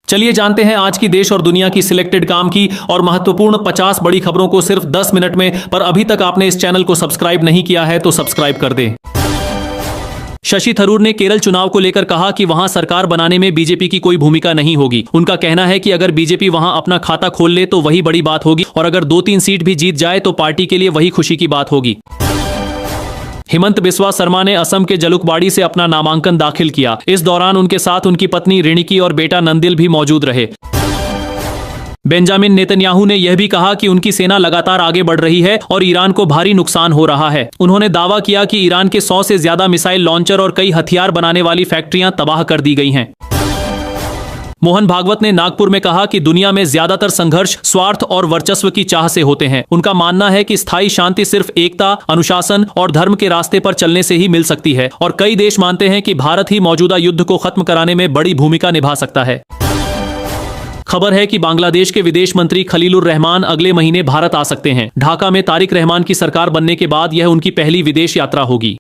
चलिए जानते हैं आज की देश और दुनिया की सिलेक्टेड काम की और महत्वपूर्ण 50 बड़ी खबरों को सिर्फ 10 मिनट में। पर अभी तक आपने इस चैनल को सब्सक्राइब नहीं किया है तो सब्सक्राइब कर दें। शशि थरूर ने केरल चुनाव को लेकर कहा कि वहां सरकार बनाने में बीजेपी की कोई भूमिका नहीं होगी। उनका कहना है कि अगर बीजेपी वहां अपना खाता खोल ले तो वही बड़ी बात होगी और अगर 2-3 सीट भी जीत जाए तो पार्टी के लिए वही खुशी की बात होगी। हेमंत बिस्वा शर्मा ने असम के जलुकबाड़ी से अपना नामांकन दाखिल किया। इस दौरान उनके साथ उनकी पत्नी रिणिकी और बेटा नंदिल भी मौजूद रहे। बेंजामिन नेतन्याहू ने यह भी कहा कि उनकी सेना लगातार आगे बढ़ रही है और ईरान को भारी नुकसान हो रहा है। उन्होंने दावा किया कि ईरान के 100 से ज्यादा मिसाइल लॉन्चर और कई हथियार बनाने वाली फैक्ट्रियां तबाह कर दी गई हैं। मोहन भागवत ने नागपुर में कहा कि दुनिया में ज्यादातर संघर्ष स्वार्थ और वर्चस्व की चाह से होते हैं। उनका मानना है कि स्थायी शांति सिर्फ एकता, अनुशासन और धर्म के रास्ते पर चलने से ही मिल सकती है और कई देश मानते हैं कि भारत ही मौजूदा युद्ध को खत्म कराने में बड़ी भूमिका निभा सकता है। खबर है कि बांग्लादेश के विदेश मंत्री खलीलुर रहमान अगले महीने भारत आ सकते हैं। ढाका में तारिक रहमान की सरकार बनने के बाद यह उनकी पहली विदेश यात्रा होगी।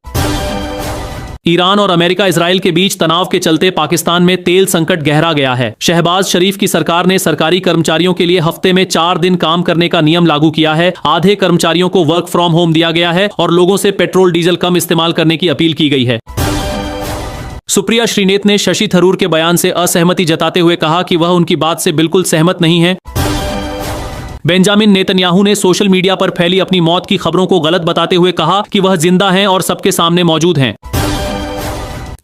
ईरान और अमेरिका इजराइल के बीच तनाव के चलते पाकिस्तान में तेल संकट गहरा गया है। शहबाज शरीफ की सरकार ने सरकारी कर्मचारियों के लिए हफ्ते में 4 दिन काम करने का नियम लागू किया है। आधे कर्मचारियों को वर्क फ्रॉम होम दिया गया है और लोगों से पेट्रोल डीजल कम इस्तेमाल करने की अपील की गई है। सुप्रिया श्रीनेत ने शशि थरूर के बयान से असहमति जताते हुए कहा कि वह उनकी बात से बिल्कुल सहमत नहीं है। बेंजामिन नेतन्याहू ने सोशल मीडिया पर फैली अपनी मौत की खबरों को गलत बताते हुए कहा कि वह जिंदा हैं और सबके सामने मौजूद हैं।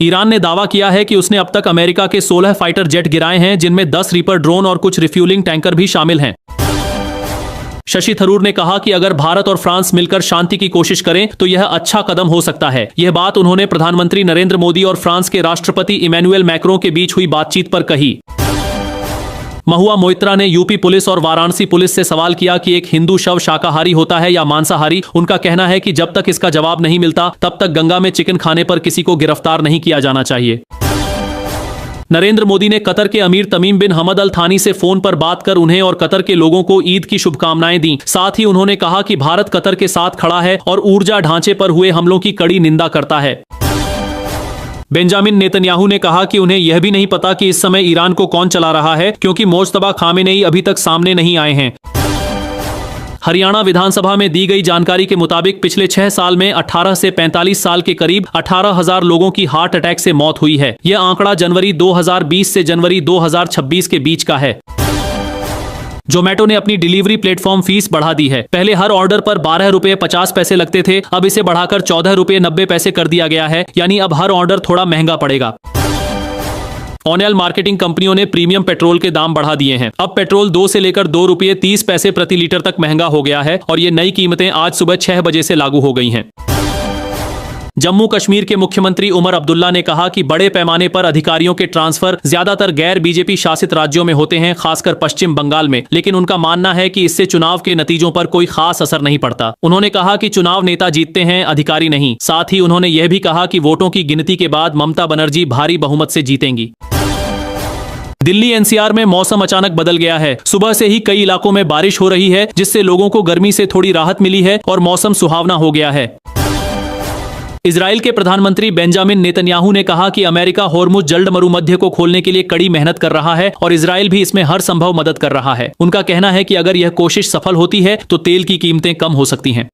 ईरान ने दावा किया है कि उसने अब तक अमेरिका के 16 फाइटर जेट गिराए हैं, जिनमें 10 रीपर ड्रोन और कुछ रिफ्यूलिंग टैंकर भी शामिल हैं। शशि थरूर ने कहा कि अगर भारत और फ्रांस मिलकर शांति की कोशिश करें तो यह अच्छा कदम हो सकता है। यह बात उन्होंने प्रधानमंत्री नरेंद्र मोदी और फ्रांस के राष्ट्रपति इमैनुएल मैक्रों के बीच हुई बातचीत पर कही। महुआ मोइत्रा ने यूपी पुलिस और वाराणसी पुलिस से सवाल किया कि एक हिंदू शव शाकाहारी होता है या मांसाहारी। उनका कहना है कि जब तक इसका जवाब नहीं मिलता तब तक गंगा में चिकन खाने पर किसी को गिरफ्तार नहीं किया जाना चाहिए। नरेंद्र मोदी ने कतर के अमीर तमीम बिन हमद अल थानी से फोन पर बात कर उन्हें और कतर के लोगों को ईद की शुभकामनाएं दी। साथ ही उन्होंने कहा कि भारत कतर के साथ खड़ा है और ऊर्जा ढांचे पर हुए हमलों की कड़ी निंदा करता है। बेंजामिन नेतन्याहू ने कहा कि उन्हें यह भी नहीं पता कि इस समय ईरान को कौन चला रहा है, क्योंकि मोज्तबा खामेनेई अभी तक सामने नहीं आए हैं। हरियाणा विधानसभा में दी गई जानकारी के मुताबिक पिछले 6 साल में 18 से 45 साल के करीब 18,000 लोगों की हार्ट अटैक से मौत हुई है। यह आंकड़ा जनवरी 2020 से जनवरी 2026 के बीच का है। जोमेटो ने अपनी डिलीवरी प्लेटफॉर्म फीस बढ़ा दी है। पहले हर ऑर्डर पर 12 रुपये 50 पैसे लगते थे, अब इसे बढ़ाकर 14 रुपये 90 पैसे कर दिया गया है। यानी अब हर ऑर्डर थोड़ा महंगा पड़ेगा। ऑनलाइन मार्केटिंग कंपनियों ने प्रीमियम पेट्रोल के दाम बढ़ा दिए हैं। अब पेट्रोल 2 से लेकर 2 रुपये 30 पैसे प्रति लीटर तक महंगा हो गया है और ये नई कीमतें आज सुबह 6 बजे से लागू हो गई हैं। जम्मू कश्मीर के मुख्यमंत्री उमर अब्दुल्ला ने कहा कि बड़े पैमाने पर अधिकारियों के ट्रांसफर ज्यादातर गैर बीजेपी शासित राज्यों में होते हैं, खासकर पश्चिम बंगाल में, लेकिन उनका मानना है कि इससे चुनाव के नतीजों पर कोई खास असर नहीं पड़ता। उन्होंने कहा कि चुनाव नेता जीतते हैं, अधिकारी नहीं। साथ ही उन्होंने यह भी कहा कि वोटों की गिनती के बाद ममता बनर्जी भारी बहुमत से जीतेंगी। दिल्ली एनसीआर में मौसम अचानक बदल गया है। सुबह से ही कई इलाकों में बारिश हो रही है, जिससे लोगों को गर्मी से थोड़ी राहत मिली है और मौसम सुहावना हो गया है। इजराइल के प्रधानमंत्री बेंजामिन नेतन्याहू ने कहा कि अमेरिका होर्मुज जल्द मरुमध्य को खोलने के लिए कड़ी मेहनत कर रहा है और इजराइल भी इसमें हर संभव मदद कर रहा है। उनका कहना है कि अगर यह कोशिश सफल होती है तो तेल की कीमतें कम हो सकती हैं।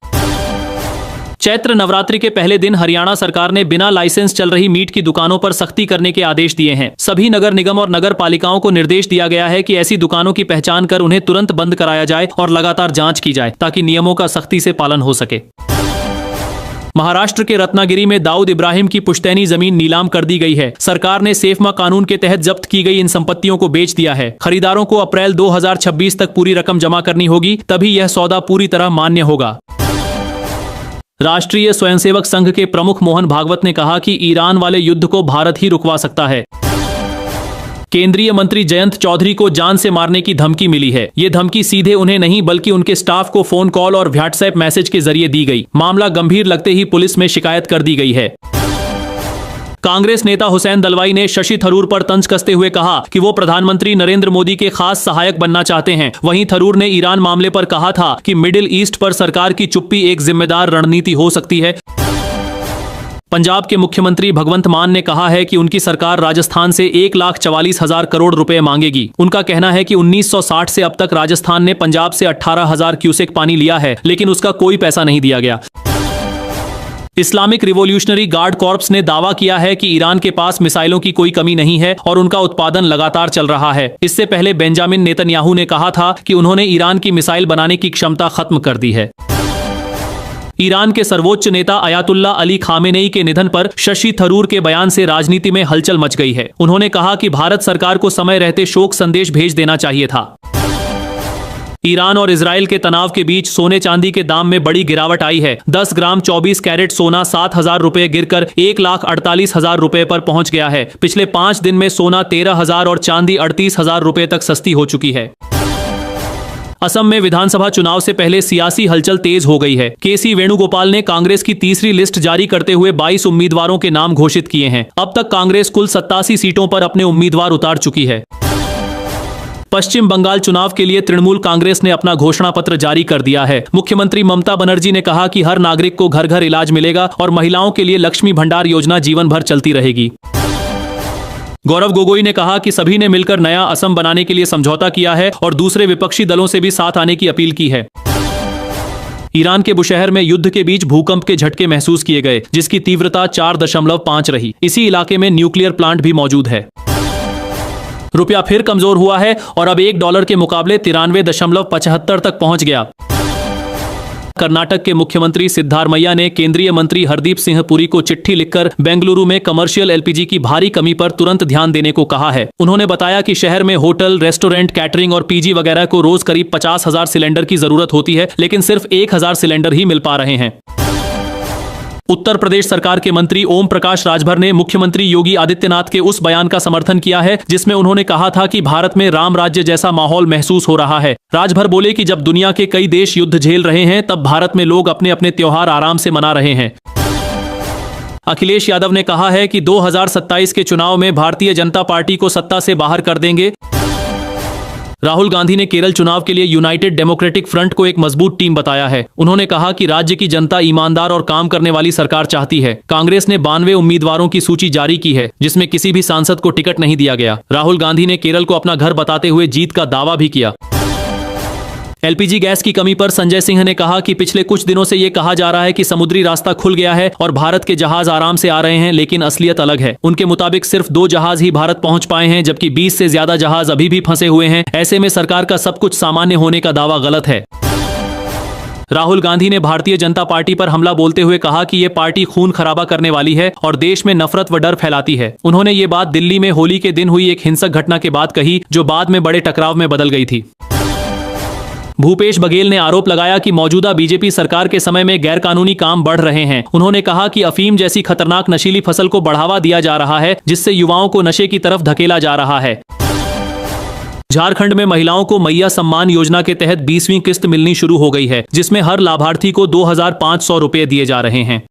चैत्र नवरात्रि के पहले दिन हरियाणा सरकार ने बिना लाइसेंस चल रही मीट की दुकानों पर सख्ती करने के आदेश दिए हैं। सभी नगर निगम और नगर पालिकाओं को निर्देश दिया गया है कि ऐसी दुकानों की पहचान कर उन्हें तुरंत बंद कराया जाए और लगातार जांच की जाए ताकि नियमों का सख्ती से पालन हो सके। महाराष्ट्र के रत्नागिरी में दाऊद इब्राहिम की पुश्तैनी जमीन नीलाम कर दी गई है। सरकार ने सेफमा कानून के तहत जब्त की गई इन संपत्तियों को बेच दिया है। खरीदारों को अप्रैल 2026 तक पूरी रकम जमा करनी होगी, तभी यह सौदा पूरी तरह मान्य होगा। राष्ट्रीय स्वयंसेवक संघ के प्रमुख मोहन भागवत ने कहा कि ईरान वाले युद्ध को भारत ही रुकवा सकता है। केंद्रीय मंत्री जयंत चौधरी को जान से मारने की धमकी मिली है। ये धमकी सीधे उन्हें नहीं बल्कि उनके स्टाफ को फोन कॉल और व्हाट्सएप मैसेज के जरिए दी गई। मामला गंभीर लगते ही पुलिस में शिकायत कर दी गई है। कांग्रेस नेता हुसैन दलवाई ने शशि थरूर पर तंज कसते हुए कहा कि वो प्रधानमंत्री नरेंद्र मोदी के खास सहायक बनना चाहते हैं। वहीं थरूर ने ईरान मामले पर कहा था कि मिडिल ईस्ट पर सरकार की चुप्पी एक जिम्मेदार रणनीति हो सकती है। पंजाब के मुख्यमंत्री भगवंत मान ने कहा है कि उनकी सरकार राजस्थान से 1,44,000 करोड़ रुपए मांगेगी। उनका कहना है कि 1960 से अब तक राजस्थान ने पंजाब से 18,000 क्यूसेक पानी लिया है, लेकिन उसका कोई पैसा नहीं दिया गया। इस्लामिक रिवॉल्यूशनरी गार्ड कॉर्प्स ने दावा किया है कि ईरान के पास मिसाइलों की कोई कमी नहीं है और उनका उत्पादन लगातार चल रहा है। इससे पहले बेंजामिन नेतन्याहू ने कहा था कि उन्होंने ईरान की मिसाइल बनाने की क्षमता खत्म कर दी है। ईरान के सर्वोच्च नेता अयातुल्ला अली खामेनेई के निधन पर शशि थरूर के बयान से राजनीति में हलचल मच गई है। उन्होंने कहा कि भारत सरकार को समय रहते शोक संदेश भेज देना चाहिए था। ईरान और इजराइल के तनाव के बीच सोने चांदी के दाम में बड़ी गिरावट आई है। 10 ग्राम 24 कैरेट सोना 7,000 रुपए गिरकर 1,48,000 रुपए पर पहुंच गया है। पिछले 5 दिन में सोना 13,000 और चांदी 38,000 रुपए तक सस्ती हो चुकी है। असम में विधानसभा चुनाव से पहले सियासी हलचल तेज हो गई है। केसी वेणुगोपाल ने कांग्रेस की तीसरी लिस्ट जारी करते हुए 22 उम्मीदवारों के नाम घोषित किए हैं। अब तक कांग्रेस कुल 87 सीटों पर अपने उम्मीदवार उतार चुकी है। पश्चिम बंगाल चुनाव के लिए तृणमूल कांग्रेस ने अपना घोषणा पत्र जारी कर दिया है। मुख्यमंत्री ममता बनर्जी ने कहा कि हर नागरिक को घर घर इलाज मिलेगा और महिलाओं के लिए लक्ष्मी भंडार योजना जीवन भर चलती रहेगी। गौरव गोगोई ने कहा कि सभी ने मिलकर नया असम बनाने के लिए समझौता किया है और दूसरे विपक्षी दलों से भी साथ आने की अपील की है। ईरान के बुशहर में युद्ध के बीच भूकंप के झटके महसूस किए गए, जिसकी तीव्रता 4.5 रही। इसी इलाके में न्यूक्लियर प्लांट भी मौजूद है। रुपया फिर कमजोर हुआ है और अब $1 के मुकाबले 93.75 तक पहुंच गया। कर्नाटक के मुख्यमंत्री सिद्धारमैया ने केंद्रीय मंत्री हरदीप सिंह पुरी को चिट्ठी लिखकर बेंगलुरु में कमर्शियल एलपीजी की भारी कमी पर तुरंत ध्यान देने को कहा है। उन्होंने बताया कि शहर में होटल, रेस्टोरेंट, कैटरिंग और पीजी वगैरह को रोज करीब 50,000 सिलेंडर की जरूरत होती है, लेकिन सिर्फ 1,000 सिलेंडर ही मिल पा रहे हैं। उत्तर प्रदेश सरकार के मंत्री ओम प्रकाश राजभर ने मुख्यमंत्री योगी आदित्यनाथ के उस बयान का समर्थन किया है जिसमें उन्होंने कहा था कि भारत में राम राज्य जैसा माहौल महसूस हो रहा है। राजभर बोले कि जब दुनिया के कई देश युद्ध झेल रहे हैं, तब भारत में लोग अपने अपने त्योहार आराम से मना रहे हैं। अखिलेश यादव ने कहा है कि 2027 के चुनाव में भारतीय जनता पार्टी को सत्ता से बाहर कर देंगे। राहुल गांधी ने केरल चुनाव के लिए यूनाइटेड डेमोक्रेटिक फ्रंट को एक मजबूत टीम बताया है। उन्होंने कहा कि राज्य की जनता ईमानदार और काम करने वाली सरकार चाहती है। कांग्रेस ने 92 उम्मीदवारों की सूची जारी की है, जिसमें किसी भी सांसद को टिकट नहीं दिया गया। राहुल गांधी ने केरल को अपना घर बताते हुए जीत का दावा भी किया। एलपीजी गैस की कमी पर संजय सिंह ने कहा कि पिछले कुछ दिनों से ये कहा जा रहा है कि समुद्री रास्ता खुल गया है और भारत के जहाज आराम से आ रहे हैं, लेकिन असलियत अलग है। उनके मुताबिक सिर्फ 2 जहाज ही भारत पहुंच पाए हैं, जबकि 20 से ज्यादा जहाज अभी भी फंसे हुए हैं। ऐसे में सरकार का सब कुछ सामान्य होने का दावा गलत है। राहुल गांधी ने भारतीय जनता पार्टी पर हमला बोलते हुए कहा कि ये पार्टी खून खराबा करने वाली है और देश में नफरत व डर फैलाती है। उन्होंने ये बात दिल्ली में होली के दिन हुई एक हिंसक घटना के बाद कही, जो बाद में बड़े टकराव में बदल गई थी। भूपेश बघेल ने आरोप लगाया कि मौजूदा बीजेपी सरकार के समय में गैरकानूनी काम बढ़ रहे हैं। उन्होंने कहा कि अफीम जैसी खतरनाक नशीली फसल को बढ़ावा दिया जा रहा है, जिससे युवाओं को नशे की तरफ धकेला जा रहा है। झारखंड में महिलाओं को मैया सम्मान योजना के तहत 20वीं किस्त मिलनी शुरू हो गई है, जिसमें हर लाभार्थी को 2,500 रुपए दिए जा रहे हैं।